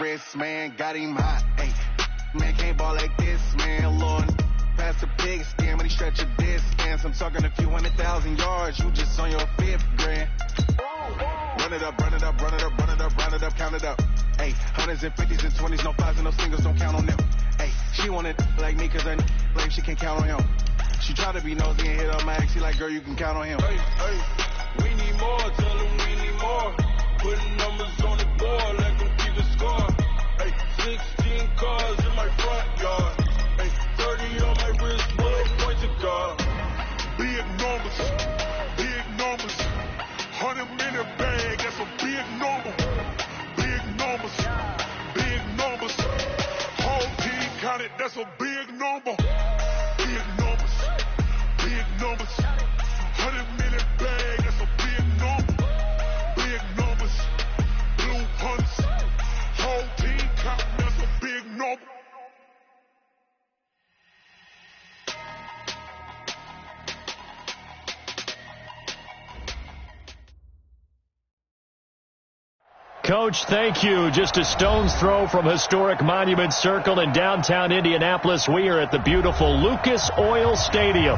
wrist, man, got him hot. Hey, man, can't ball like this, man. Lord, pass the pig skin when he stretch a distance. I'm talking a few 100,000 yards. You just on your 5th grand. Run it up, run it up, run it up, run it up, run it up, count it up. Hey, hundreds and 50s and 20s, no 5s and no singles, don't count on them. Hey, she wanted like me cause I like she can't count on him. She tried to be nosy and hit up my ex. She like, girl, you can count on him. Hey, hey, we need more, tell them we need more. Putting numbers on the board, let them keep the score. Hey, 16 cars in my front yard. Hey, 30 on my wrist, bullet points of God. Big numbers, 100 minute bag, that's a big number. Big numbers, whole team counted, that's a big number. Big numbers, 100 minute bag, that's a big number. Big numbers, blue hunts, whole team counting, that's a big number. Coach, thank you. Just a stone's throw from historic Monument Circle in downtown Indianapolis. We are at the beautiful Lucas Oil Stadium.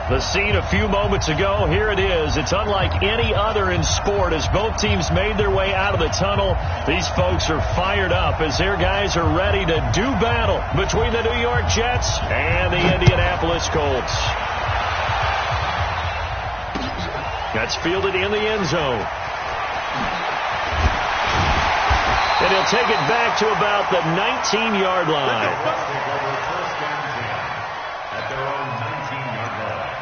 The scene a few moments ago, here it is. It's unlike any other in sport as both teams made their way out of the tunnel. These folks are fired up as their guys are ready to do battle between the New York Jets and the Indianapolis Colts. That's fielded in the end zone. And he'll take it back to about the 19-yard line. At their own 19-yard line.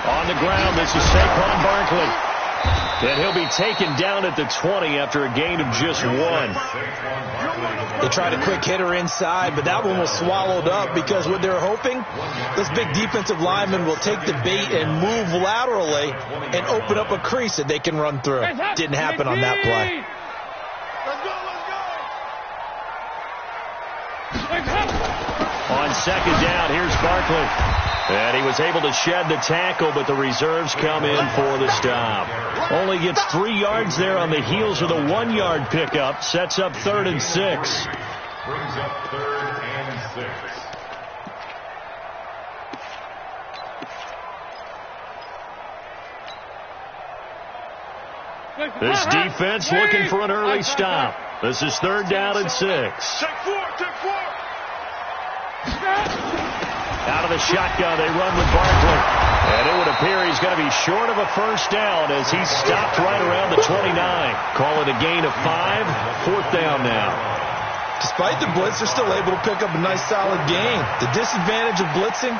On the ground, this is Saquon Barkley. And he'll be taken down at the 20 after a gain of just 1. They tried a quick hitter inside, but that one was swallowed up because what they're hoping, this big defensive lineman will take the bait and move laterally and open up a crease that they can run through. Didn't happen on that play. On second down, here's Barkley. And he was able to shed the tackle, but the reserves come in for the stop. Only gets 3 yards there on the heels of the 1-yard pickup. Sets up 3rd and 6. Brings up 3rd and 6. This defense looking for an early stop. This is 3rd down and 6. Take 4. Out of the shotgun, they run with Barkley. And it would appear he's going to be short of a first down as he's stopped right around the 29. Call it a gain of 5. 4th down now. Despite the blitz, they're still able to pick up a nice solid gain. The disadvantage of blitzing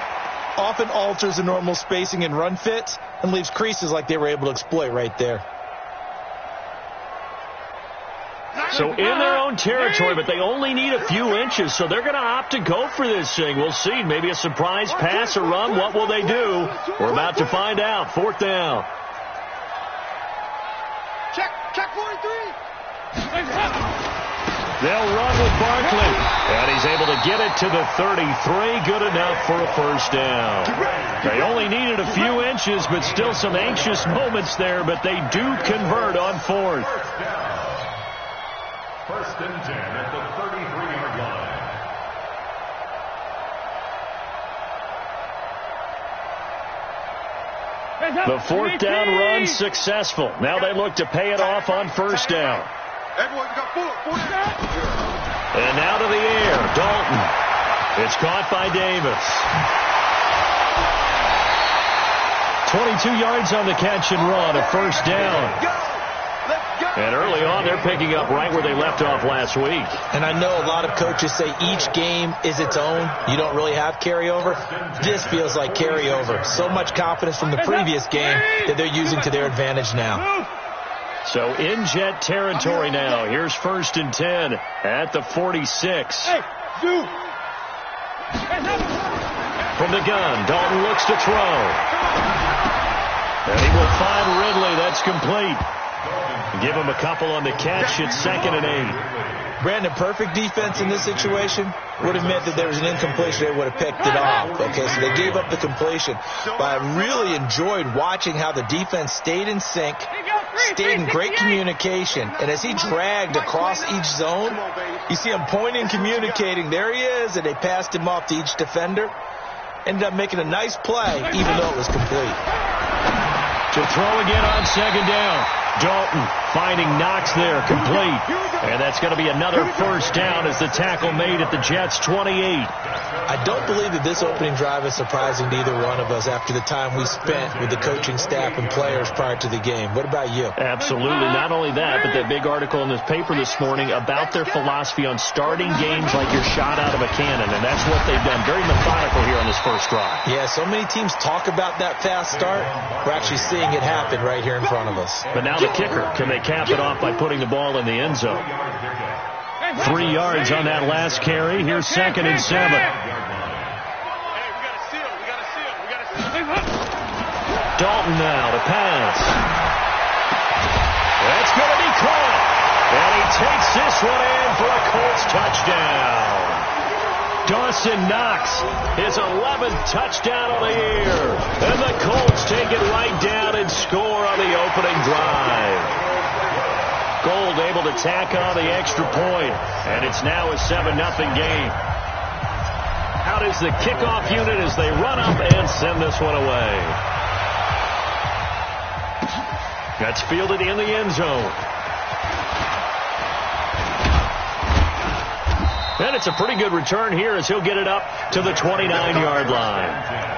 often alters the normal spacing and run fits and leaves creases like they were able to exploit right there. So in their own territory, but they only need a few inches, so they're going to opt to go for this thing. We'll see. Maybe a surprise pass or run. What will they do? We're about to find out. 4th down. Check 43. They'll run with Barkley. And he's able to get it to the 33. Good enough for a first down. They only needed a few inches, but still some anxious moments there, but they do convert on 4th. 1st and 10 at the 33-yard line. The 4th down run successful. Now they look to pay it off on 1st down. Everyone's got 4 down. And now to the air, Dalton. It's caught by Davis. 22 yards on the catch and run, a 1st down. And early on, they're picking up right where they left off last week. And I know a lot of coaches say each game is its own. You don't really have carryover. This feels like carryover. So much confidence from the previous game that they're using to their advantage now. So in Jet territory now. Here's 1st and 10 at the 46. From the gun, Dalton looks to throw. And he will find Ridley. That's complete. Give him a couple on the catch. It's 2nd and 8. Brandon, perfect defense in this situation would have meant that there was an incompletion. They would have picked it off. Okay, so they gave up the completion. But I really enjoyed watching how the defense stayed in sync, stayed in great communication. And as he dragged across each zone, you see him pointing, communicating. There he is, and they passed him off to each defender. Ended up making a nice play, even though it was complete. To throw again on 2nd down. Dalton finding Knox there, complete. And that's going to be another 1st down as the tackle made at the Jets' 28. I don't believe that this opening drive is surprising to either one of us after the time we spent with the coaching staff and players prior to the game. What about you? Absolutely. Not only that, but that big article in the paper this morning about their philosophy on starting games like you're shot out of a cannon. And that's what they've done. Very methodical here on this first drive. Yeah, so many teams talk about that fast start. We're actually seeing it happen right here in front of us. But now the kicker, can they cap it off by putting the ball in the end zone? 3 yards on that last carry. Here's 2nd and 7. Dalton now to pass. That's going to be caught. And he takes this one in for a Colts touchdown. Dawson Knox, his 11th touchdown of the year. And the Colts take it right down and score on the opening drive. Gold able to tack on the extra point. And it's now a 7-0 game. Out is the kickoff unit as they run up and send this one away. That's fielded in the end zone. And it's a pretty good return here as he'll get it up to the 29-yard line.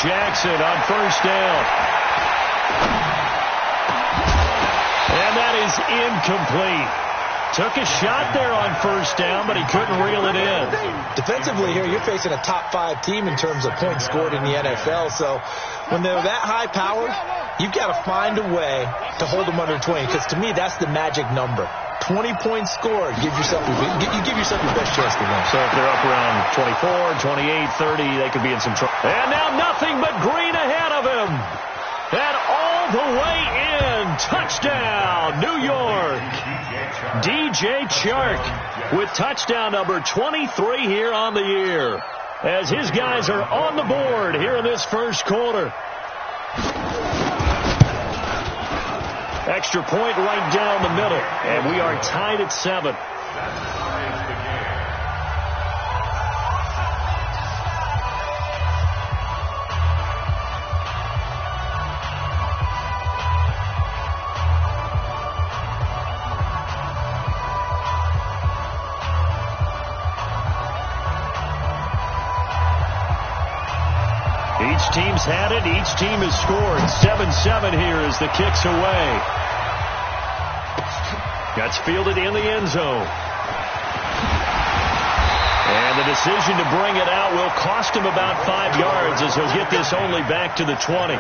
Jackson on 1st down. And that is incomplete. Took a shot there on 1st down, but he couldn't reel it in. Defensively here, you're facing a top 5 team in terms of points scored in the NFL. So when they're that high powered, you've got to find a way to hold them under 20. Because to me, that's the magic number. 20 points scored. You give yourself your best chance to win. So if they're up around 24, 28, 30, they could be in some trouble. And now nothing but green ahead of him. And all the way in. Touchdown, New York. DJ Chark with touchdown number 23 here on the year. As his guys are on the board here in this first quarter. Extra point right down the middle. And we are tied at 7. Each team's had it. Each team has scored. 7-7 here as the kick's away. That's fielded in the end zone. And the decision to bring it out will cost him about 5 yards as he'll get this only back to the 20.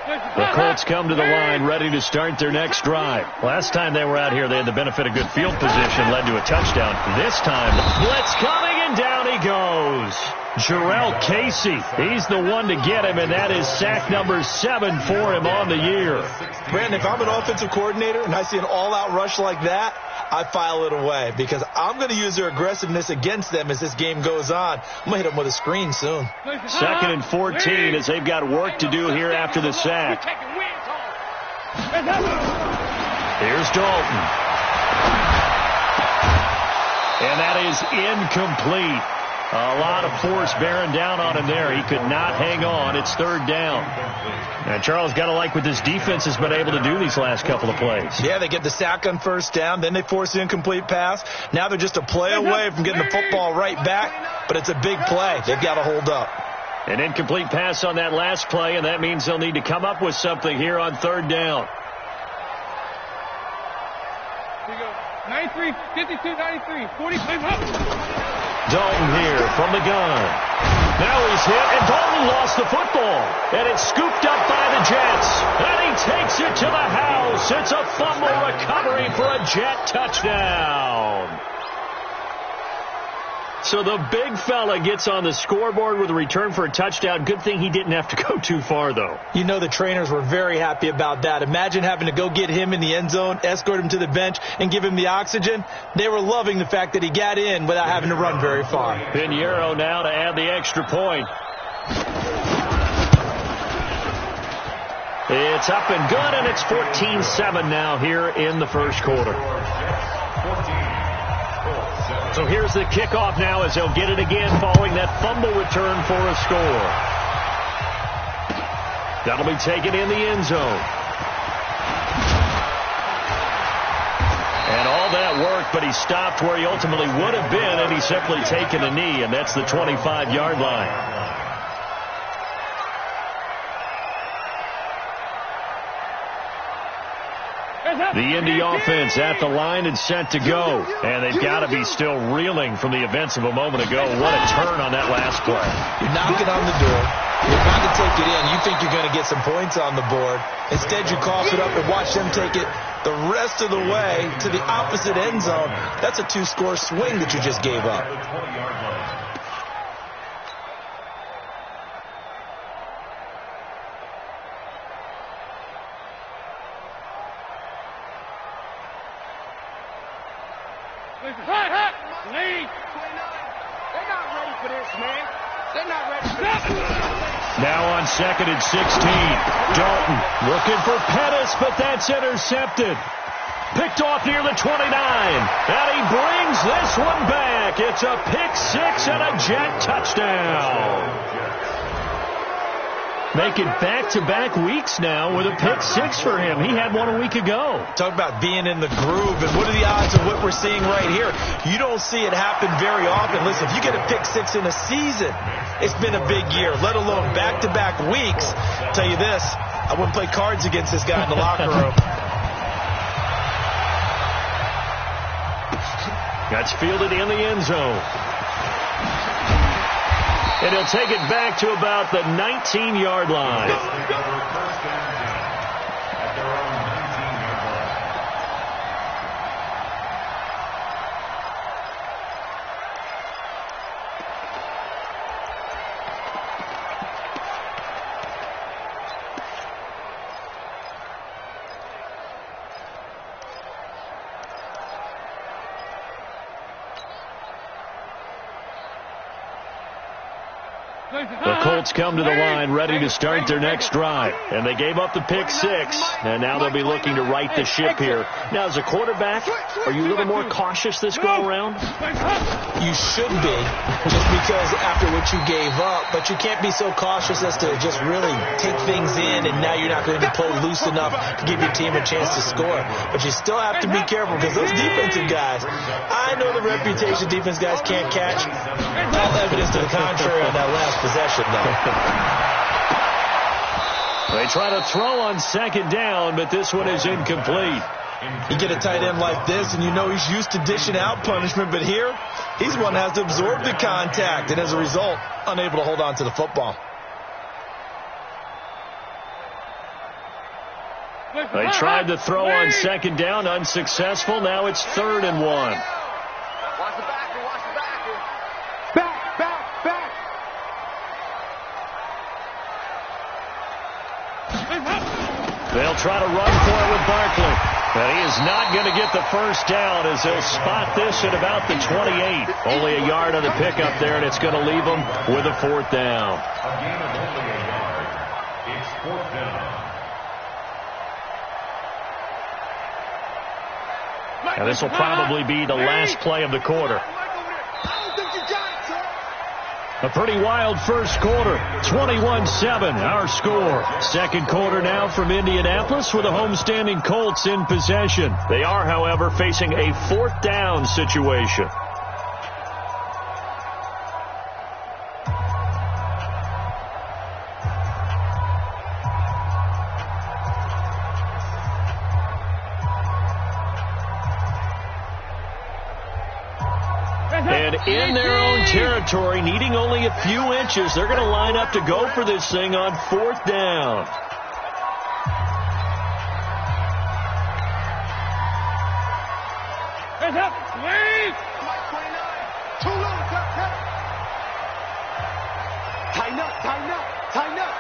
The Colts come to the line ready to start their next drive. Last time they were out here, they had the benefit of good field position, led to a touchdown. This time, blitz coming, and down he goes. Jarrell Casey, he's the one to get him, and that is sack number 7 for him on the year. Brandon, if I'm an offensive coordinator and I see an all-out rush like that, I file it away because I'm going to use their aggressiveness against them as this game goes on. I'm going to hit them with a screen soon. 2nd and 14 as they've got work to do here after the sack. Here's Dalton. And that is incomplete. A lot of force bearing down on him there. He could not hang on. It's third down. And Charles, got to like what this defense has been able to do these last couple of plays. Yeah, they get the sack on first down. Then they force the incomplete pass. Now they're just a play away from getting the football right back. But it's a big play. They've got to hold up. An incomplete pass on that last play, and that means they'll need to come up with something here on third down. 93, 52, 93, 45 up. Dalton here from the gun. Now he's hit, and Dalton lost the football. And it's scooped up by the Jets. And he takes it to the house. It's a fumble recovery for a Jet touchdown. So the big fella gets on the scoreboard with a return for a touchdown. Good thing he didn't have to go too far, though. You know the trainers were very happy about that. Imagine having to go get him in the end zone, escort him to the bench, and give him the oxygen. They were loving the fact that he got in without having to run very far. Pinheiro now to add the extra point. It's up and good, and it's 14-7 now here in the first quarter. So here's the kickoff now as they'll get it again following that fumble return for a score. That'll be taken in the end zone. And all that work, but he stopped where he ultimately would have been, and he's simply taken a knee, and that's the 25-yard line. The Indy offense at the line and set to go. And they've got to be still reeling from the events of a moment ago. What a turn on that last play. You're knocking on the door. You're trying to take it in. You think you're going to get some points on the board. Instead, you cough it up and watch them take it the rest of the way to the opposite end zone. That's a two-score swing that you just gave up. Now on 2nd and 16. Dalton looking for Pettis, but that's intercepted. Picked off near the 29. And he brings this one back. It's a pick six and a Jet touchdown. Making back-to-back weeks now with a pick six for him. He had one a week ago. Talk about being in the groove, and what are the odds of what we're seeing right here? You don't see it happen very often. Listen, if you get a pick six in a season, it's been a big year, let alone back-to-back weeks. I'll tell you this, I wouldn't play cards against this guy in the locker room. That's fielded in the end zone. And he'll take it back to about the 19-yard line. The Colts come to the line ready to start their next drive. And they gave up the pick six, and now they'll be looking to right the ship here. Now, as a quarterback, are you a little more cautious this go-around? You should be, just because after what you gave up. But you can't be so cautious as to just really take things in, and now you're not going to play loose enough to give your team a chance to score. But you still have to be careful, because those defensive guys, I know the reputation defense guys can't catch. All evidence to the contrary on that last possession, though. They try to throw on second down, but this one is incomplete. You get a tight end like this, and you know he's used to dishing out punishment, but here, he's one that has to absorb the contact, and as a result, unable to hold on to the football. They tried to throw on second down, unsuccessful. Now it's 3rd and 1. Watch the backer, watch the backer. Back. They'll try to run for it with Barkley. But he is not going to get the first down as they'll spot this at about the 28. Only a yard on the pickup there, and it's going to leave them with a 4th down. A gain of only a yard. It's 4th down. And this will probably be the last play of the quarter. A pretty wild first quarter. 21-7, our score. Second quarter now from Indianapolis with the homestanding Colts in possession. They are, however, facing a fourth down situation. And in their own territory, needing only a few inches, they're going to line up to go for this thing on fourth down. Hands up, please. Too low, cut. Tighten up.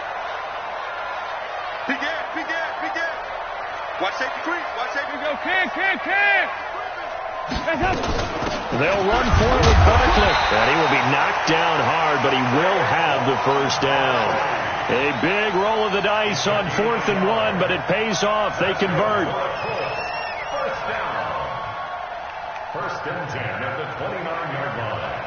Big air. Watch safety crease, go, kick. Hands up. They'll run for it with Barkley. And he will be knocked down hard, but he will have the first down. A big roll of the dice on 4th and 1, but it pays off. They convert. First down. First and 10 at the 29-yard line.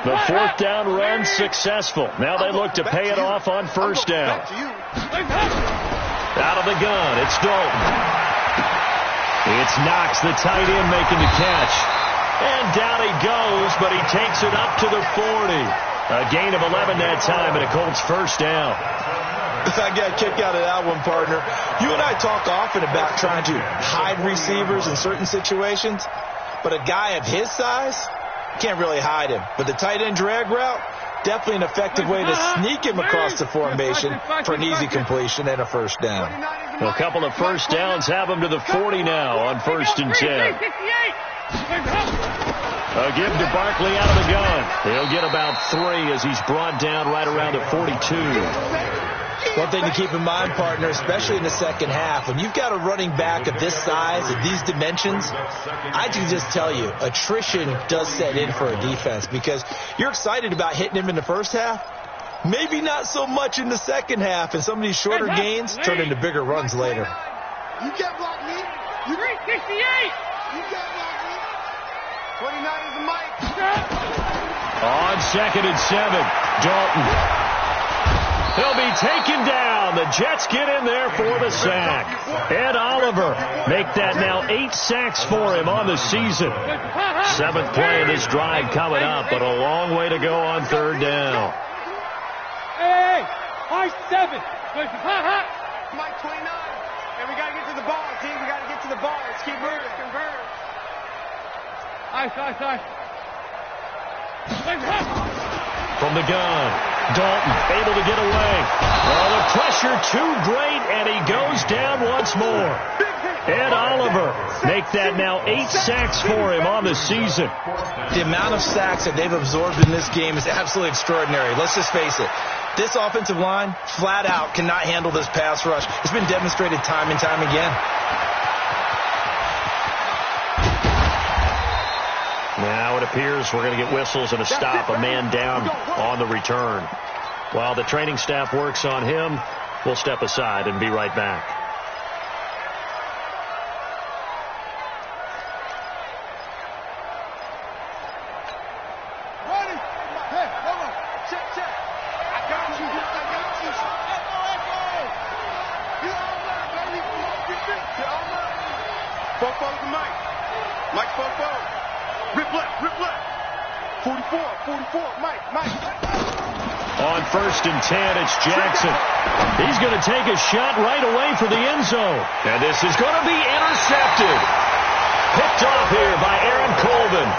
The fourth down run successful. Now they look to pay it off on first down. Out of the gun, it's Dalton. It's Knox, the tight end, making the catch. And down he goes, but he takes it up to the 40. A gain of 11 that time, and a Colts first down. I got a kick out of that one, partner. You and I talk often about trying to hide receivers in certain situations, but a guy of his size, can't really hide him. But the tight end drag route, definitely an effective way to sneak him across the formation for an easy completion and a first down. A couple of first downs have him to the 40 now on 1st and 10. A give to Barkley out of the gun. He'll get about 3 as he's brought down right around the 42. One thing to keep in mind, partner, especially in the second half, when you've got a running back of this size, of these dimensions, I can just tell you, attrition does set in for a defense because you're excited about hitting him in the first half. Maybe not so much in the second half, and some of these shorter gains turn into bigger runs later. You can't block me. You 368. You can't block me. 29 is the mic. On 2nd and 7, Dalton. He'll be taken down. The Jets get in there for the sack. Ed Oliver make that now 8 sacks for him on the season. 7th play of this drive coming up, but a long way to go on 3rd down. Hey, Mike 7. Mike 29. And we got to get to the ball, team. We got to get to the ball. Let's keep moving. Convert. Nice. From the gun, Dalton able to get away. Oh, the pressure too great, and he goes down once more. Ed Oliver make that now 8 sacks for him on the season. The amount of sacks that they've absorbed in this game is absolutely extraordinary. Let's just face it. This offensive line, flat out, cannot handle this pass rush. It's been demonstrated time and time again. Now it appears we're going to get whistles and a stop, a man down on the return. While the training staff works on him, we'll step aside and be right back. On 1st and 10, it's Jackson. He's going to take a shot right away for the end zone. And this is going to be intercepted. Picked off here by Aaron Colvin.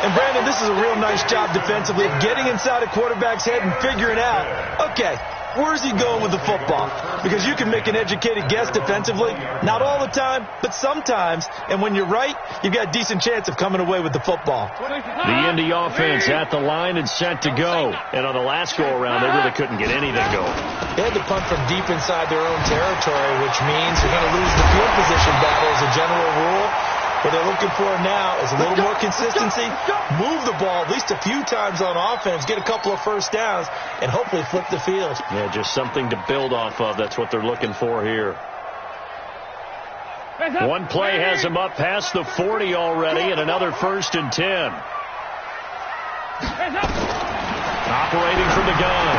And Brandon, this is a real nice job defensively of getting inside a quarterback's head and figuring out, okay, where's he going with the football? Because you can make an educated guess defensively. Not all the time, but sometimes. And when you're right, you've got a decent chance of coming away with the football. The Indy offense at the line and set to go. And on the last go-around, they really couldn't get anything going. They had to punt from deep inside their own territory, which means you're going to lose the field position battle as a general rule. What they're looking for now is a little more consistency, move the ball at least a few times on offense, get a couple of first downs, and hopefully flip the field. Yeah, just something to build off of. That's what they're looking for here. One play has him up past the 40 already, and another 1st and 10. Operating from the gun.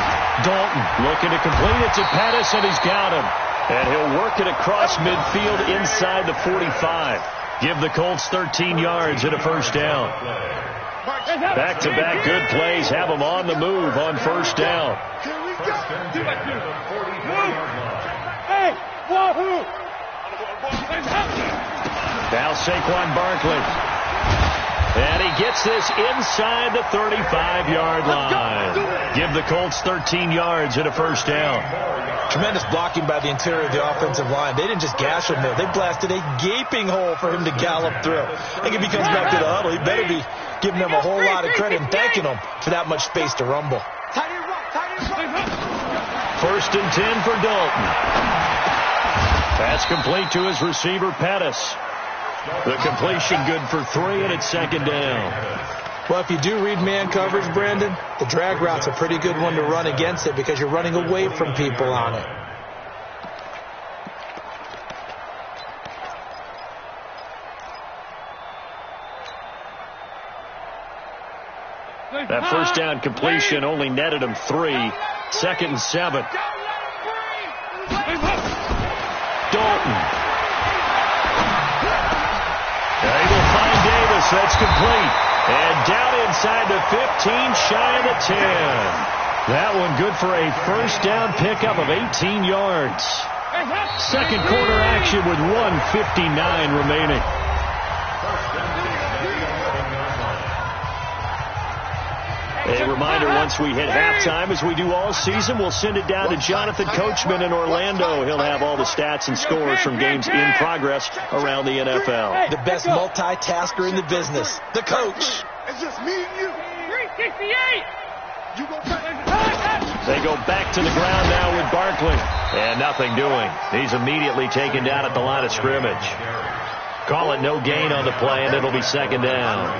Dalton looking to complete it to Pettis, and he's got him. And he'll work it across midfield inside the 45. Give the Colts 13 yards and a 1st down. Back-to-back good plays have them on the move on 1st down. Hey, wahoo! Now Saquon Barkley. And he gets this inside the 35-yard line. Give the Colts 13 yards and a 1st down. Tremendous blocking by the interior of the offensive line. They didn't just gash him there. They blasted a gaping hole for him to gallop through. I think if he comes back to the huddle, he better be giving them a whole lot of credit and thanking them for that much space to rumble. 1st and 10 for Dalton. Pass complete to his receiver, Pettis. The completion good for 3, and it's 2nd down. Well, if you do read man coverage, Brandon, the drag route's a pretty good one to run against it because you're running away from people on it. That 1st down completion only netted him 3. 2nd and 7. Dalton. Able to find Davis. That's complete. And down inside the 15, shy of the 10. That one good for a 1st down pickup of 18 yards. 2nd quarter action with 1:59 remaining. A reminder, once we hit halftime, as we do all season, we'll send it down to Jonathan Coachman in Orlando. He'll have all the stats and scores from games in progress around the NFL. The best multitasker in the business, the coach. It's just me and you. 368. They go back to the ground now with Barkley. And nothing doing. He's immediately taken down at the line of scrimmage. Call it no gain on the play, and it'll be 2nd down.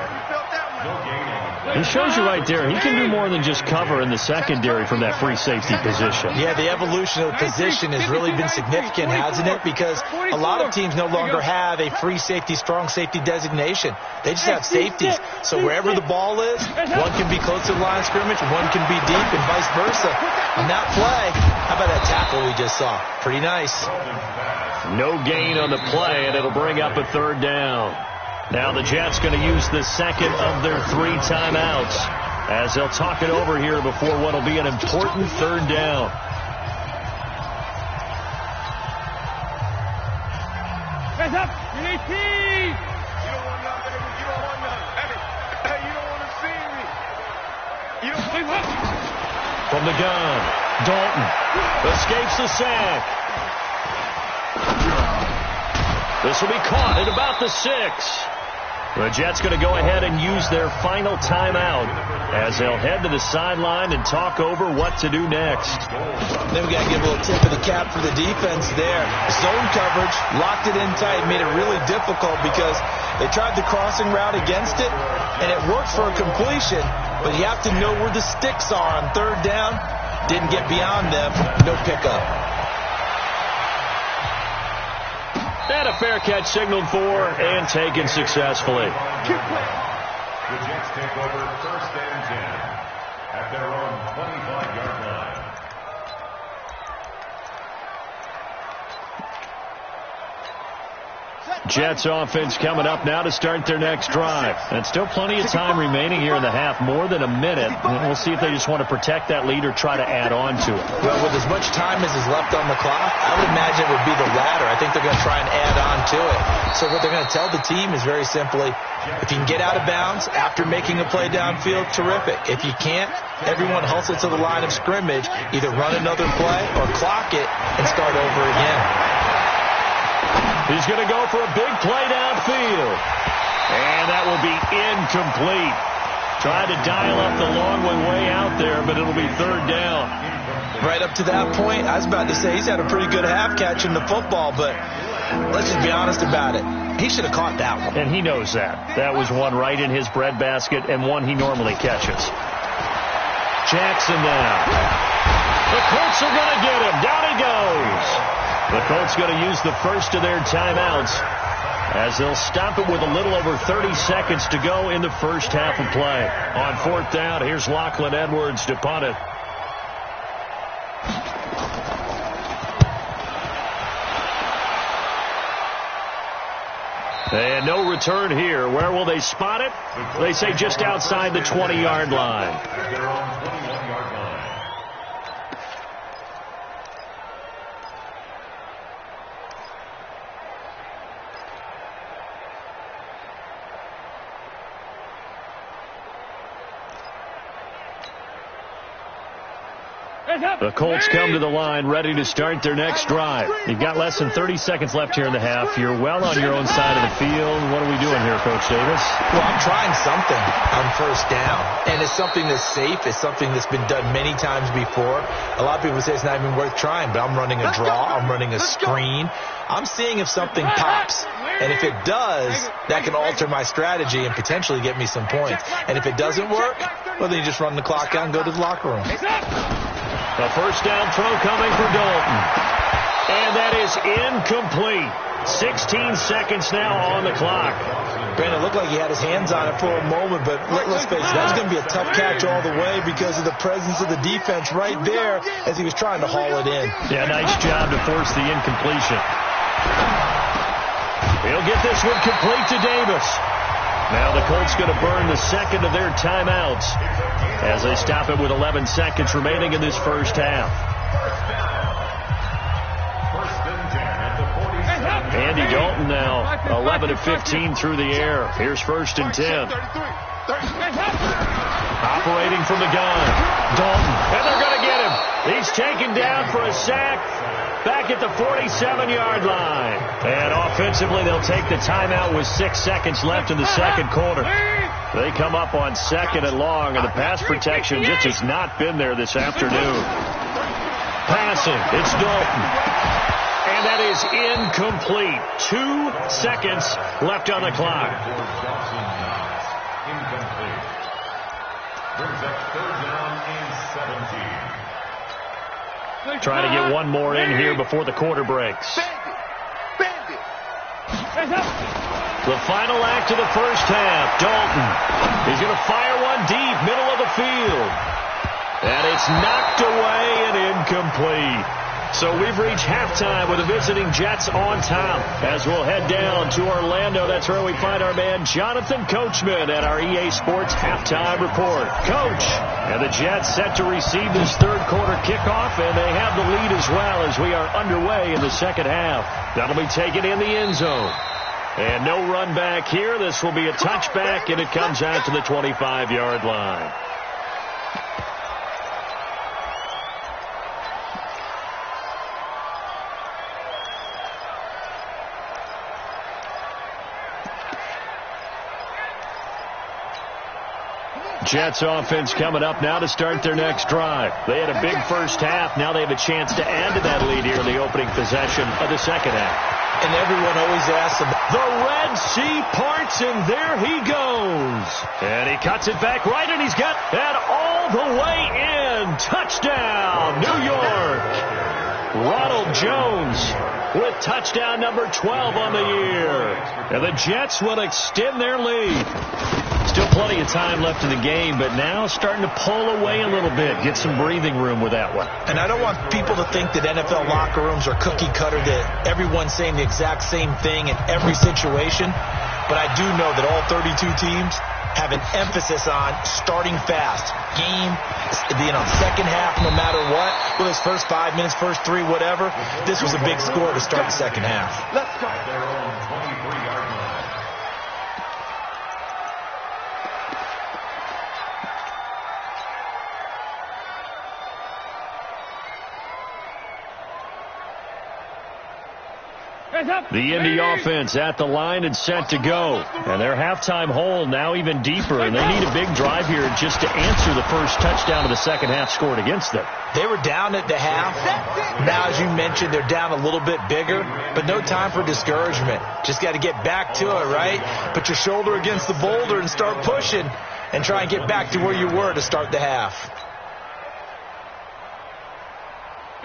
He shows you right there, he can do more than just cover in the secondary from that free safety position. Yeah, the evolution of the position has really been significant, hasn't it? Because a lot of teams no longer have a free safety, strong safety designation. They just have safeties. So wherever the ball is, one can be close to the line of scrimmage, one can be deep, and vice versa. On that play, how about that tackle we just saw? Pretty nice. No gain on the play, and it'll bring up a 3rd down. Now the Jets going to use the 2nd of their 3 timeouts as they'll talk it over here before what will be an important 3rd down. Hands up! You need peace! You don't want none, baby. You don't want none. Hey, you don't want to see me. You don't want none. From the gun, Dalton escapes the sack. This will be caught at about the 6. The Jets going to go ahead and use their final timeout as they'll head to the sideline and talk over what to do next. Then we got to give a little tip of the cap for the defense there. Zone coverage, locked it in tight, made it really difficult because they tried the crossing route against it, and it worked for a completion, but you have to know where the sticks are on 3rd down. Didn't get beyond them, no pickup. And a fair catch signaled for and taken successfully. The Jets take over 1st and 10 at their own 25-yard line. Jets offense coming up now to start their next drive. And still plenty of time remaining here in the half, more than a minute. And we'll see if they just want to protect that lead or try to add on to it. Well, with as much time as is left on the clock, I would imagine it would be the latter. I think they're going to try and add on to it. So what they're going to tell the team is very simply, if you can get out of bounds after making a play downfield, terrific. If you can't, everyone hustle to the line of scrimmage, either run another play or clock it and start over again. He's going to go for a big play downfield. And that will be incomplete. Tried to dial up the long way out there, but it'll be 3rd down. Right up to that point, I was about to say he's had a pretty good half catching the football, but let's just be honest about it. He should have caught that one. And he knows that. That was one right in his breadbasket and one he normally catches. Jackson now. The Colts are going to get him. Down he goes. The Colts going to use the first of their timeouts as they'll stop it with a little over 30 seconds to go in the first half of play. On fourth down, here's Lachlan Edwards to punt it. And no return here. Where will they spot it? They say just outside the 20-yard line. At their own 21-yard line. The Colts come to the line ready to start their next drive. You've got less than 30 seconds left here in the half. You're well on your own side of the field. What are we doing here, Coach Davis? Well, I'm trying something on first down, and it's something that's safe. It's something that's been done many times before. A lot of people say it's not even worth trying, but I'm running a draw. I'm running a screen. I'm seeing if something pops, and if it does, that can alter my strategy and potentially get me some points. And if it doesn't work, well, then you just run the clock out and go to the locker room. The first down throw coming for Dalton. And that is incomplete. 16 seconds now on the clock. Brandon, it looked like he had his hands on it for a moment, but let's face it, that's going to be a tough catch all the way because of the presence of the defense right there as he was trying to haul it in. Yeah, nice job to force the incompletion. He'll get this one complete to Davis. Now the Colts going to burn the second of their timeouts as they stop it with 11 seconds remaining in this first half. Andy Dalton now 11 of 15 through the air. Here's 1st and 10. Operating from the gun. Dalton. And they're going to get him. He's taken down for a sack back at the 47-yard line. And offensively, they'll take the timeout with 6 seconds left in the second quarter. They come up on 2nd and long, and the pass protection just has not been there this afternoon. Passing. It's Dalton. And that is incomplete. 2 seconds left on the clock. Incomplete. Brings up 3rd down and 17. Trying to get one more in here before the quarter breaks. The final act of the first half. Dalton. He's going to fire one deep, middle of the field. And it's knocked away and incomplete. So we've reached halftime with the visiting Jets on top. As we'll head down to Orlando, that's where we find our man Jonathan Coachman at our EA Sports Halftime Report. Coach, and the Jets set to receive this third quarter kickoff, and they have the lead as well as we are underway in the second half. That'll be taken in the end zone. And no run back here. This will be a touchback, and it comes out to the 25-yard line. Jets offense coming up now to start their next drive. They had a big first half. Now they have a chance to add to that lead here in the opening possession of the second half. And everyone always asks about the Red Sea parts, and there he goes. And he cuts it back right, and he's got that all the way in. Touchdown, New York. Ronald Jones with touchdown number 12 on the year. And the Jets will extend their lead. Still plenty of time left in the game, but now starting to pull away a little bit. Get some breathing room with that one. And I don't want people to think that NFL locker rooms are cookie cutter, that everyone's saying the exact same thing in every situation. But I do know that all 32 teams have an emphasis on starting fast. Game, second half, no matter what. Whether it's first 5 minutes, first 3, whatever. This was a big score to start the second half. Let's go. At their own 23-yard line. The Indy offense at the line and set to go. And their halftime hole now even deeper, and they need a big drive here just to answer the first touchdown of the second half scored against them. They were down at the half. Now, as you mentioned, they're down a little bit bigger, but no time for discouragement. Just got to get back to it, right? Put your shoulder against the boulder and start pushing and try and get back to where you were to start the half.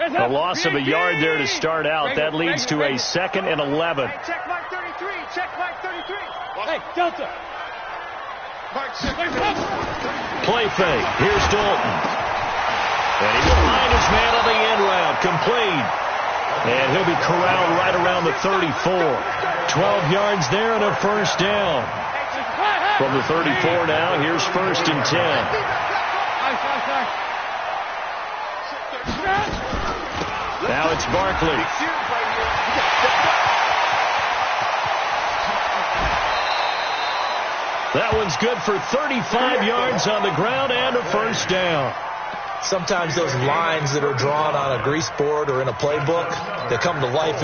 A loss of a yard there to start out. That leads to a 2nd and 11. Check Mike 33. Check Mike 33. Hey, Delta. Play fake. Here's Dalton. And he will find his man on the end route. Complete. And he'll be corralled right around the 34. 12 yards there and a first down. From the 34 now, here's 1st and 10. Now it's Barkley. That one's good for 35 yards on the ground and a first down. Sometimes those lines that are drawn on a grease board or in a playbook, they come to life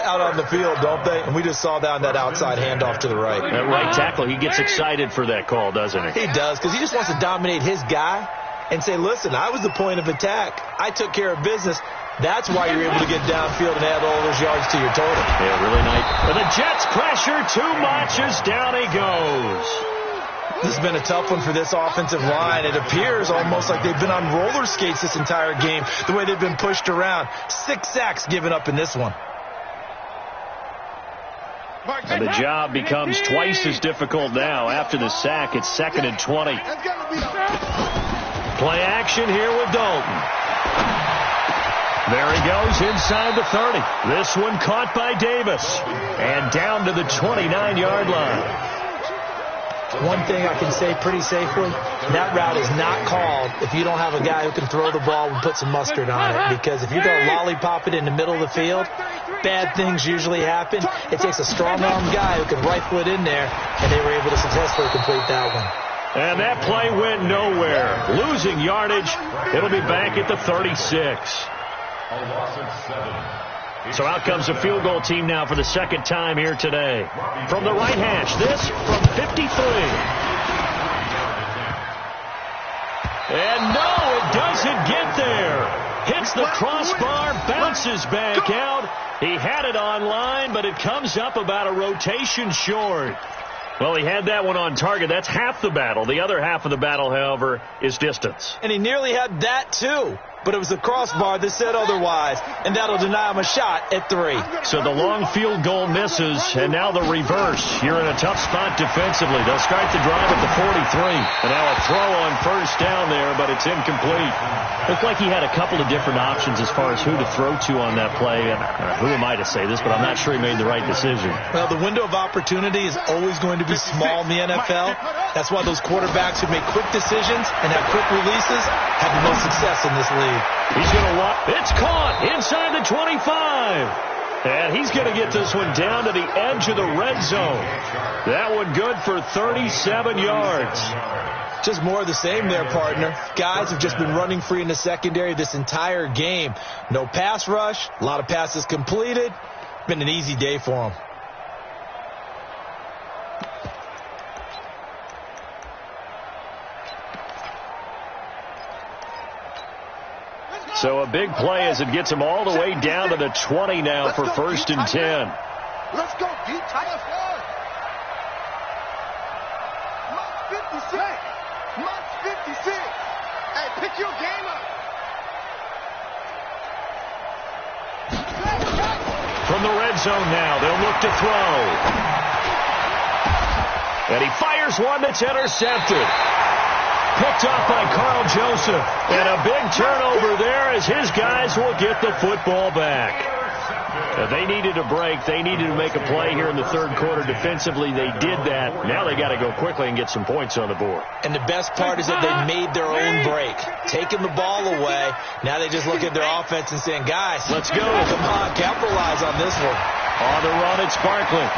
out on the field, don't they? And we just saw that on that outside handoff to the right. That right tackle, he gets excited for that call, doesn't he? He does, because he just wants to dominate his guy and say, listen, I was the point of attack. I took care of business. That's why you're able to get downfield and add all those yards to your total. Yeah, really nice. But the Jets pressure too much as down he goes. This has been a tough one for this offensive line. It appears almost like they've been on roller skates this entire game, the way they've been pushed around. 6 sacks given up in this one. And the job becomes twice as difficult now. After the sack, it's 2nd and 20. Play action here with Dalton. There he goes inside the 30. This one caught by Davis. And down to the 29-yard line. One thing I can say pretty safely, that route is not called if you don't have a guy who can throw the ball and put some mustard on it. Because if you're going to lollipop it in the middle of the field, bad things usually happen. It takes a strong-armed guy who can rifle it in there, and they were able to successfully complete that one. And that play went nowhere. Losing yardage. It'll be back at the 36. A loss of 7. So out comes the field goal team now for the 2nd time here today. From the right hash, this from 53. And no, it doesn't get there. Hits the crossbar, bounces back out. He had it on line, but it comes up about a rotation short. Well, he had that one on target. That's half the battle. The other half of the battle, however, is distance. And he nearly had that, too. But it was the crossbar that said otherwise, and that'll deny him a shot at 3. So the long field goal misses, and now the reverse. You're in a tough spot defensively. They'll start the drive at the 43. And now a throw on first down there, but it's incomplete. Looked like he had a couple of different options as far as who to throw to on that play. And who am I to say this, but I'm not sure he made the right decision. Well, the window of opportunity is always going to be small in the NFL. That's why those quarterbacks who make quick decisions and have quick releases have the most success in this league. He's going to walk. It's caught inside the 25. And he's going to get this one down to the edge of the red zone. That one good for 37 yards. Just more of the same there, partner. Guys have just been running free in the secondary this entire game. No pass rush. A lot of passes completed. Been an easy day for them. So a big play as it gets him all the way down to the 20 now for 1st and 10. Let's go, D. Tiger 4. Mark 56. Mark 56. Hey, pick your game up. From the red zone now, they'll look to throw. And he fires one that's intercepted. Picked off by Carl Joseph. And a big turnover there as his guys will get the football back. They needed a break. They needed to make a play here in the 3rd quarter. Defensively, they did that. Now they got to go quickly and get some points on the board. And the best part is that they made their own break. Taking the ball away. Now they just look at their offense and saying, guys, let's go. Come on, capitalize on this one. On the run, it's Barkley.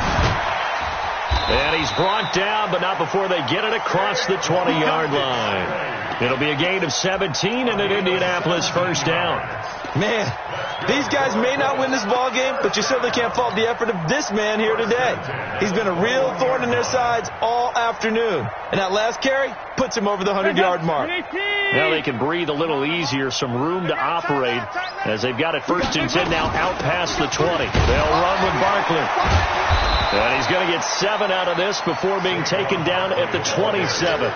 And he's brought down, but not before they get it across the 20-yard line. It'll be a gain of 17 and an Indianapolis first down. Man, these guys may not win this ball game, but you certainly can't fault the effort of this man here today. He's been a real thorn in their sides all afternoon. And that last carry puts him over the 100-yard mark. Now they can breathe a little easier, some room to operate as they've got it 1st and 10 now out past the 20. They'll run with Barkley. And he's going to get 7 out of this before being taken down at the 27.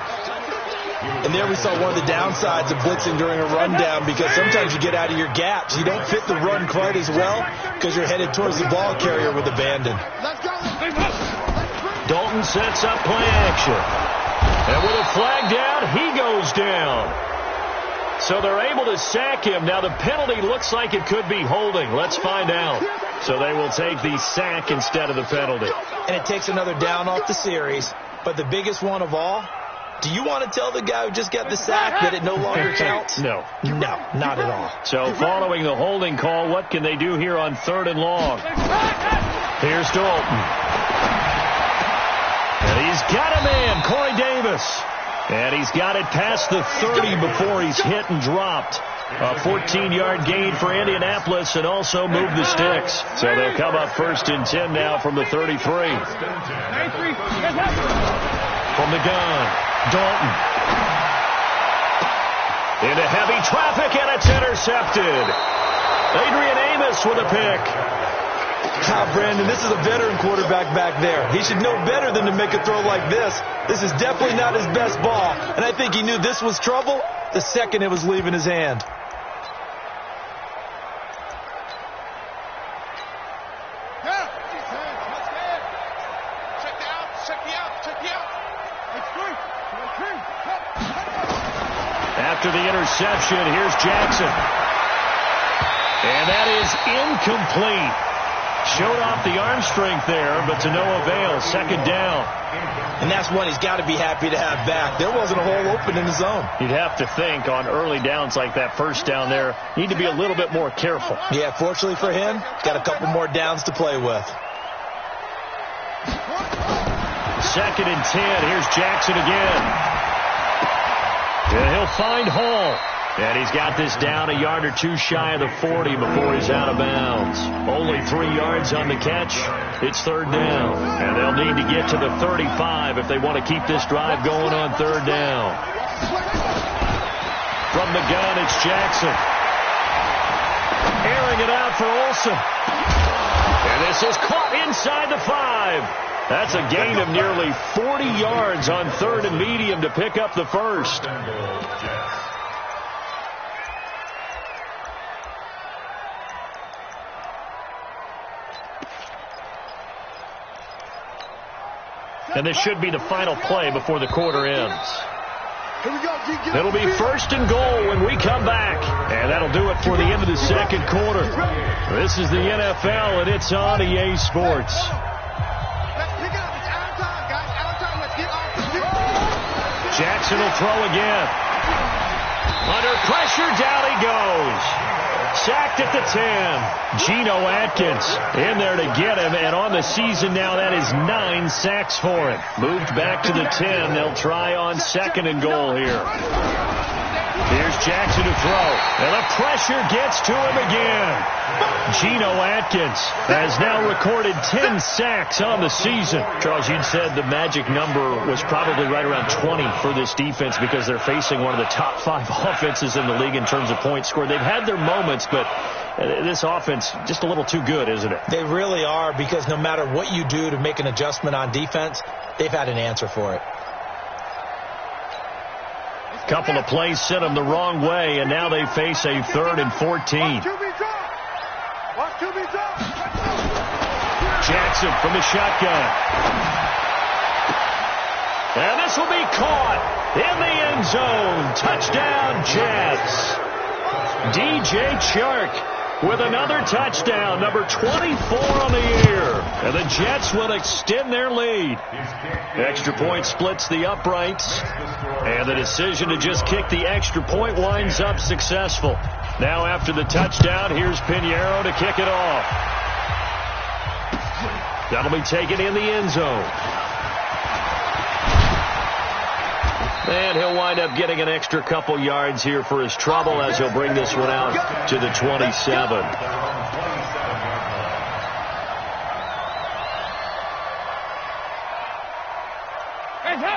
And there we saw one of the downsides of blitzing during a rundown, because sometimes you get out of your gaps. You don't fit the run quite as well because you're headed towards the ball carrier with abandon. Dalton sets up play action. And with a flag down, he goes down. So they're able to sack him. Now the penalty looks like it could be holding. Let's find out. So they will take the sack instead of the penalty. And it takes another down off the series. But the biggest one of all, do you want to tell the guy who just got the sack that it no longer counts? No. No, not at all. So following the holding call, what can they do here on 3rd and long? Here's Dalton. And he's got a man, Corey Davis. And he's got it past the 30 before he's hit and dropped. A 14-yard gain for Indianapolis, and also move the sticks. So they'll come up 1st and 10 now from the 33. From the gun, Dalton. Into heavy traffic, and it's intercepted. Adrian Amos with a pick. God, Brandon, this is a veteran quarterback back there. He should know better than to make a throw like this. This is definitely not his best ball, and I think he knew this was trouble the second it was leaving his hand. After the interception, here's Jackson. And that is incomplete. Showed off the arm strength there, but to no avail. 2nd down. And that's one he's got to be happy to have back. There wasn't a hole open in the zone. You'd have to think on early downs like that, 1st down there, need to be a little bit more careful. Yeah, fortunately for him, he's got a couple more downs to play with. 2nd and 10. Here's Jackson again. And he'll find Hall. And he's got this down a yard or two shy of the 40 before he's out of bounds. Only 3 yards on the catch. It's 3rd down. And they'll need to get to the 35 if they want to keep this drive going on 3rd down. From the gun, it's Jackson. Airing it out for Olsen. And this is caught inside the 5. That's a gain of nearly 40 yards on 3rd and medium to pick up the first. And this should be the final play before the quarter ends. It'll be 1st and goal when we come back. And that'll do it for the end of the 2nd quarter. This is the NFL, and it's on EA Sports. Jackson will throw again. Under pressure, down he goes. Sacked at the 10. Geno Atkins in there to get him, and on the season now, that is 9 sacks for him. Moved back to the 10. They'll try on 2nd and goal here. Here's Jackson to throw, and the pressure gets to him again. Geno Atkins has now recorded 10 sacks on the season. Charles, you'd said the magic number was probably right around 20 for this defense because they're facing one of the top 5 offenses in the league in terms of points scored. They've had their moments, but this offense just a little too good, isn't it? They really are, because no matter what you do to make an adjustment on defense, they've had an answer for it. Couple of plays sent them the wrong way, and now they face a 3rd and 14. Jackson from the shotgun. And this will be caught in the end zone. Touchdown, Jets. DJ Chark with another touchdown, number 24 on the year. And the Jets will extend their lead. Extra point splits the uprights. And the decision to just kick the extra point winds up successful. Now after the touchdown, here's Pinheiro to kick it off. That'll be taken in the end zone. And he'll wind up getting an extra couple yards here for his trouble as he'll bring this one out to the 27.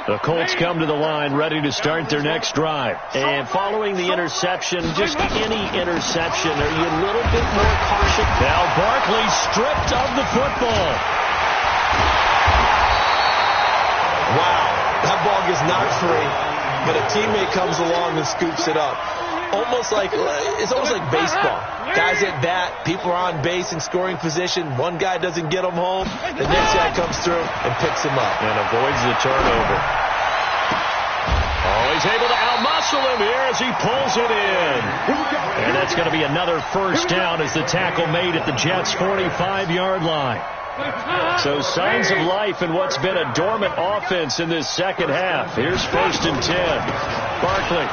The Colts come to the line ready to start their next drive. And following the interception, just any interception, are you a little bit more cautious? Now Barkley stripped of the football. Wow, that ball gets knocked free. but a teammate comes along and scoops it up. It's almost like baseball. Guys at bat, people are on base in scoring position. One guy doesn't get them home. The next guy comes through and picks him up. And avoids the turnover. Oh, he's able to outmuscle him here as he pulls it in. And that's going to be another first down as the tackle made at the Jets' 45-yard line. So signs of life in what's been a dormant offense in this second half. Here's 1st and 10. Barkley.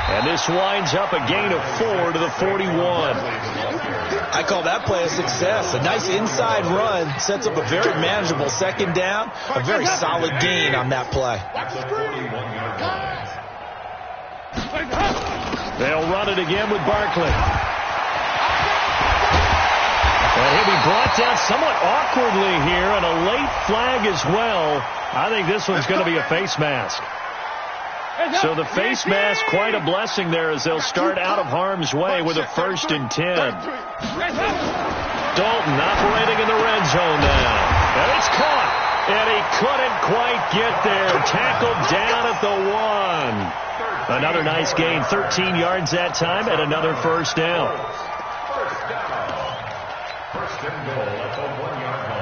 And this winds up a gain of 4 to the 41. I call that play a success. A nice inside run sets up a very manageable second down. A very solid gain on that play. They'll run it again with Barkley. And he'll be brought down somewhat awkwardly here, and a late flag as well. I think this one's going to be a face mask. So the face mask, quite a blessing there as they'll start out of harm's way with a 1st and 10. Dalton operating in the red zone now. And it's caught. And he couldn't quite get there. Tackled down at the 1. Another nice gain. 13 yards that time and another first down. First and goal at the 1-yard line.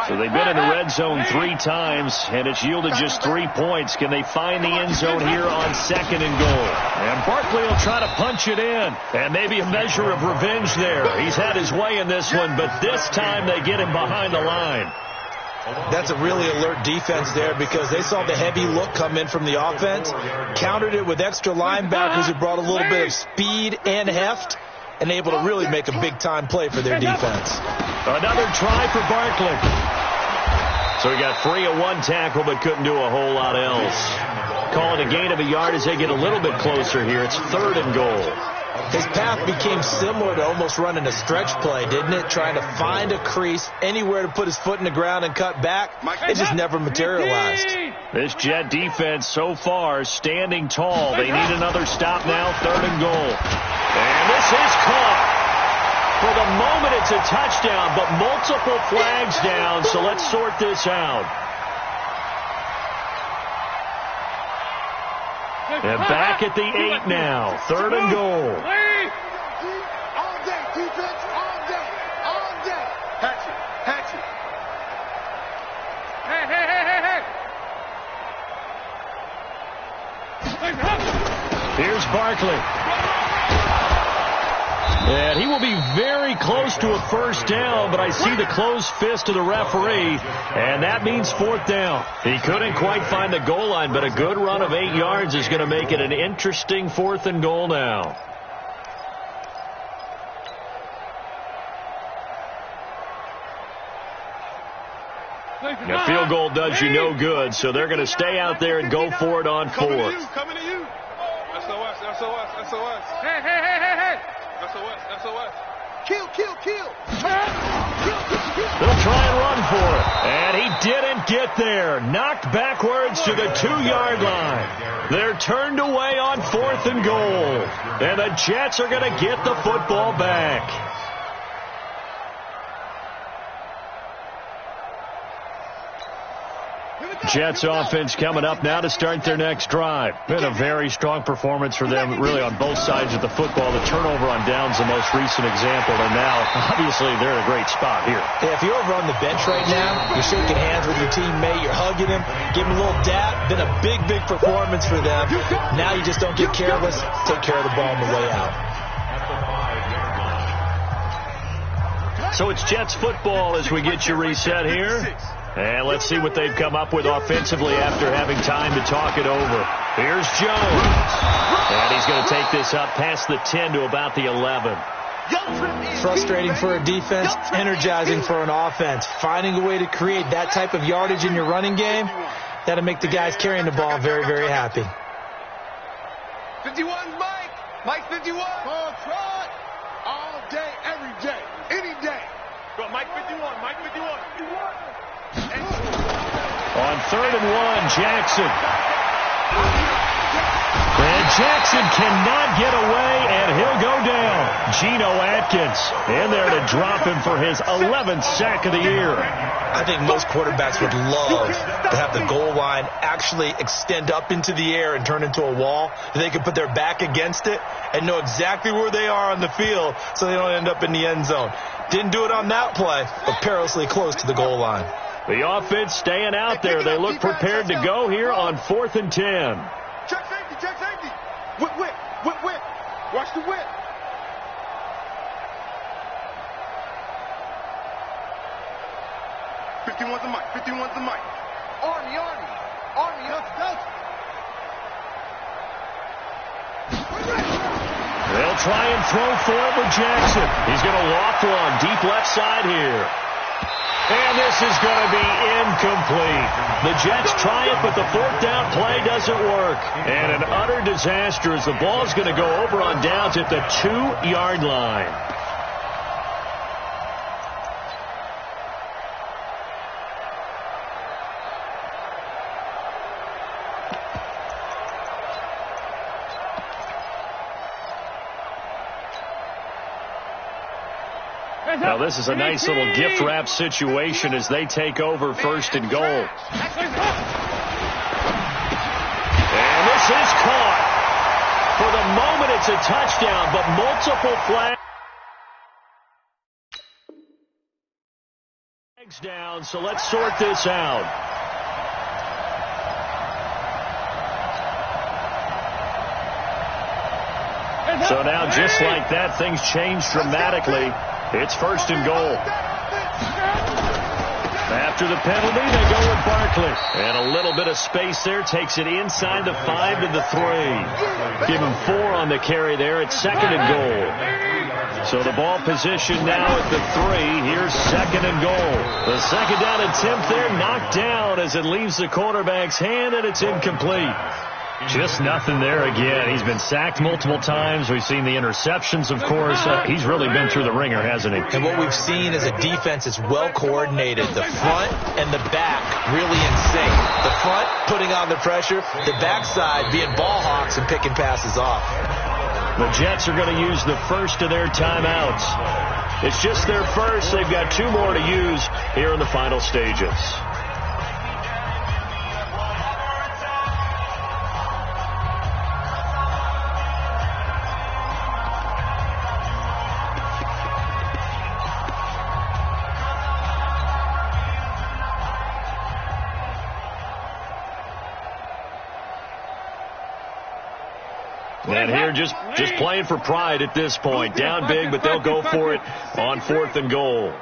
So they've been in the red zone 3 times, and it's yielded just 3 points. Can they find the end zone here on 2nd and goal? And Barkley will try to punch it in. And maybe a measure of revenge there. He's had his way in this one, but this time they get him behind the line. That's a really alert defense there because they saw the heavy look come in from the offense, countered it with extra linebackers who brought a little bit of speed and heft, and able to really make a big-time play for their defense. Another try for Barkley. So he got free of 1 tackle but couldn't do a whole lot else. Call it a gain of a yard as they get a little bit closer here. It's 3rd and goal. His path became similar to almost running a stretch play, didn't it? Trying to find a crease, anywhere to put his foot in the ground and cut back. It just never materialized. This Jet defense so far standing tall. They need another stop now, 3rd and goal. And this is caught. For the moment, it's a touchdown, but multiple flags down, so let's sort this out. And back at the 8 now, 3rd and goal. All day, defense, all day, all day. Hatch it. Hey. Here's Barkley. And he will be very close to a first down, but I see the closed fist of the referee, and that means 4th down. He couldn't quite find the goal line, but a good run of 8 yards is going to make it an interesting 4th and goal now. A field goal does you no good, so they're going to stay out there and go for it on 4th. Coming to you. SOS. Hey. SOS. Kill. They'll try and run for it. And he didn't get there. Knocked backwards to the 2-yard line. They're turned away on 4th and goal. And the Jets are going to get the football back. Jets offense coming up now to start their next drive. Been a very strong performance for them really on both sides of the football. The turnover on downs the most recent example, and now obviously they're in a great spot here. Yeah, if you're over on the bench right now, you're shaking hands with your teammate, you're hugging him, giving a little dap. Been a big performance for them. Now you just don't get careless. Take care of the ball on the way out. So it's Jets football as we get you reset here. And let's see what they've come up with offensively after having time to talk it over. Here's Jones. And he's going to take this up past the 10 to about the 11. Frustrating for a defense, energizing for an offense. Finding a way to create that type of yardage in your running game, that'll make the guys carrying the ball very, very happy. 51, Mike 51. Ball trot. All day, every day, any day. Go, Mike 51. On 3rd and 1, Jackson. And Jackson cannot get away, and he'll go down. Geno Atkins in there to drop him for his 11th sack of the year. I think most quarterbacks would love to have the goal line actually extend up into the air and turn into a wall. They can put their back against it and know exactly where they are on the field so they don't end up in the end zone. Didn't do it on that play, but perilously close to the goal line. The offense staying out there. They look prepared to go here on 4th and 10. Check safety, check safety. Whip, whip, whip, whip. Watch the whip. "51's the mic, 51's the mic. Army, let's go." They'll try and throw for it with Jackson. He's going to loft one deep left side here. And this is going to be incomplete. The Jets try it, but the 4th down play doesn't work. And an utter disaster as the ball's going to go over on downs at the 2-yard line. Now, this is a nice little gift wrap situation as they take over 1st and goal. And this is caught. For the moment, it's a touchdown, but multiple flags down, so let's sort this out. So now, just like that, things change dramatically. It's 1st and goal. After the penalty, they go with Barkley. And a little bit of space there. Takes it inside the 5 to the 3. Give him 4 on the carry there. It's 2nd and goal. So the ball position now at the 3. Here's 2nd and goal. The 2nd down attempt there knocked down as it leaves the quarterback's hand, and it's incomplete. Just nothing there again. He's been sacked multiple times. We've seen the interceptions, of course. He's really been through the ringer, hasn't he? And what we've seen is a defense that's well coordinated. The front and the back really in sync. The front putting on the pressure. The backside being ball hawks and picking passes off. The Jets are going to use the first of their timeouts. It's just their first. They've got 2 more to use here in the final stages. And here just playing for pride at this point. Down big, but they'll go for it on 4th and goal.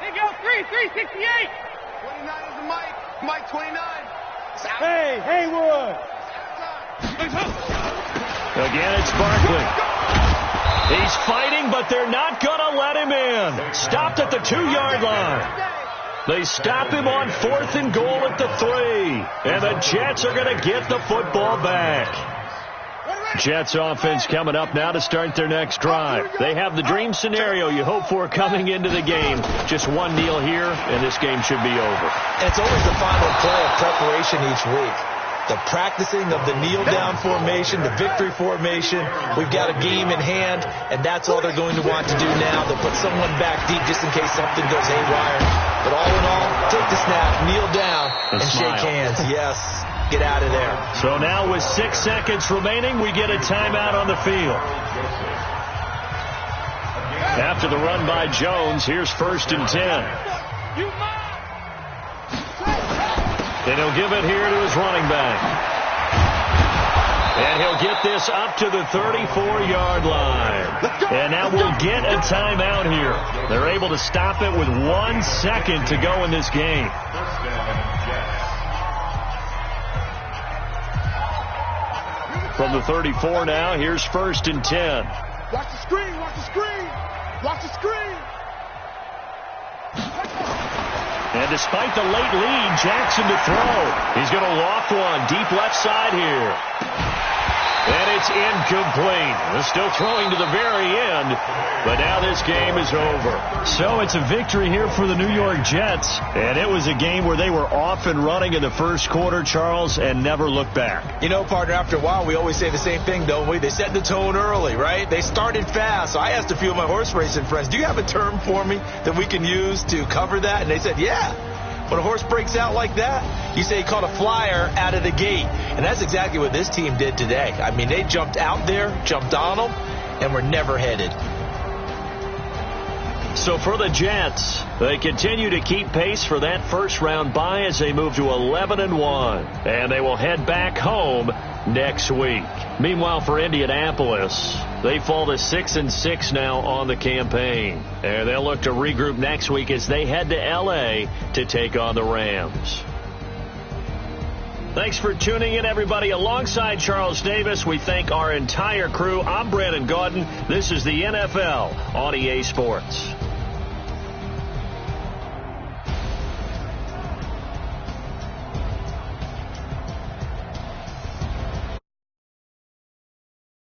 They go 368. 29 is the mic. Mike 29. Hey, Haywood. Again, it's Barkley. He's fighting, but they're not going to let him in. Stopped at the 2-yard line. They stop him on 4th and goal at the 3. And the Jets are going to get the football back. Jets offense coming up now to start their next drive. They have the dream scenario you hope for coming into the game. Just one kneel here, and this game should be over. And it's always the final play of preparation each week. The practicing of the kneel-down formation, the victory formation. We've got a game in hand, and that's all they're going to want to do now. They'll put someone back deep just in case something goes haywire. But all in all, take the snap, kneel down, and shake hands. Yes, get out of there. So now with 6 seconds remaining, we get a timeout on the field. After the run by Jones, here's 1st and 10. And he'll give it here to his running back. And he'll get this up to the 34-yard line. And now we'll get a timeout here. They're able to stop it with 1 second to go in this game. From the 34 now, here's 1st and 10. Watch the screen, watch the screen. Watch the screen. And despite the late lead, Jackson to throw. He's going to loft one deep left side here. And it's incomplete. They're still throwing to the very end, but now this game is over. So it's a victory here for the New York Jets, and it was a game where they were off and running in the first quarter, Charles, and never looked back. You know, partner, after a while, we always say the same thing, don't we? They set the tone early, right? They started fast. So I asked a few of my horse racing friends, do you have a term for me that we can use to cover that? And they said, yeah. When a horse breaks out like that, you say he caught a flyer out of the gate. And that's exactly what this team did today. I mean, they jumped out there, jumped on them, and were never headed. So for the Jets, they continue to keep pace for that first-round bye as they move to 11-1. And they will head back home next week. Meanwhile, for Indianapolis, they fall to 6-6 now on the campaign. And they'll look to regroup next week as they head to L.A. to take on the Rams. Thanks for tuning in, everybody. Alongside Charles Davis, we thank our entire crew. I'm Brandon Gaudin. This is the NFL on EA Sports.